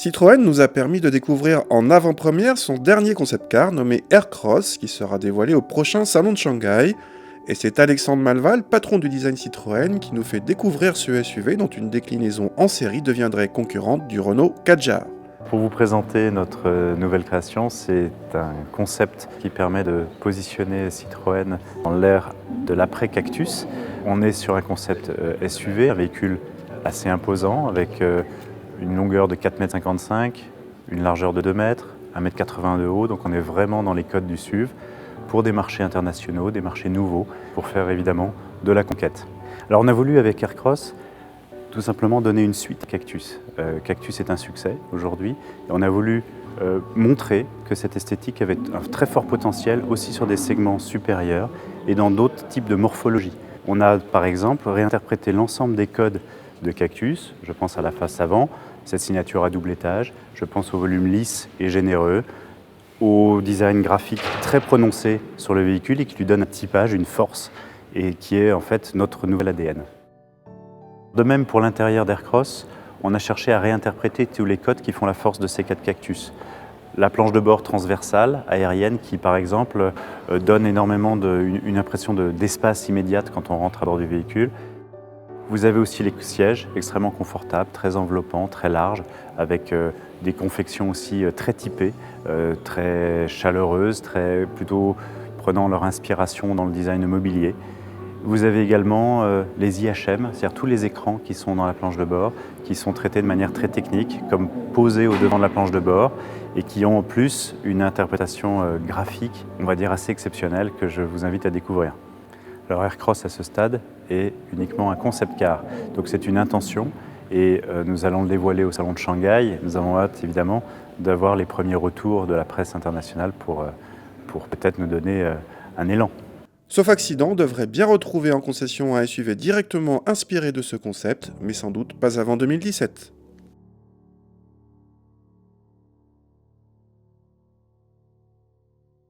Citroën nous a permis de découvrir en avant-première son dernier concept car nommé Aircross qui sera dévoilé au prochain salon de Shanghai. Et c'est Alexandre Malval, patron du design Citroën, qui nous fait découvrir ce SUV dont une déclinaison en série deviendrait concurrente du Renault Kadjar. Pour vous présenter notre nouvelle création, c'est un concept qui permet de positionner Citroën dans l'ère de l'après-Cactus. On est sur un concept SUV, un véhicule assez imposant avec une longueur de 4,55 m, une largeur de 2 m, 1,80 m de haut, donc on est vraiment dans les codes du SUV pour des marchés internationaux, des marchés nouveaux, pour faire évidemment de la conquête. Alors on a voulu avec Aircross tout simplement donner une suite à Cactus. Cactus est un succès aujourd'hui et on a voulu montrer que cette esthétique avait un très fort potentiel aussi sur des segments supérieurs et dans d'autres types de morphologie. On a par exemple réinterprété l'ensemble des codes de Cactus, je pense à la face avant, cette signature à double étage, je pense au volume lisse et généreux, au design graphique très prononcé sur le véhicule et qui lui donne un typage, une force et qui est en fait notre nouvel ADN. De même pour l'intérieur d'Aircross, on a cherché à réinterpréter tous les codes qui font la force de ces 4 Cactus. La planche de bord transversale, aérienne, qui par exemple donne énormément une impression d'espace immédiate quand on rentre à bord du véhicule. Vous avez aussi les sièges extrêmement confortables, très enveloppants, très larges, avec des confections aussi très typées, très chaleureuses, plutôt prenant leur inspiration dans le design mobilier. Vous avez également les IHM, c'est-à-dire tous les écrans qui sont dans la planche de bord, qui sont traités de manière très technique, comme posés au devant de la planche de bord, et qui ont en plus une interprétation graphique, on va dire assez exceptionnelle, que je vous invite à découvrir. Alors Aircross à ce stade est uniquement un concept car, donc c'est une intention et nous allons le dévoiler au salon de Shanghai. Nous avons hâte évidemment d'avoir les premiers retours de la presse internationale pour peut-être nous donner un élan. Sauf accident, devrait bien retrouver en concession un SUV directement inspiré de ce concept, mais sans doute pas avant 2017.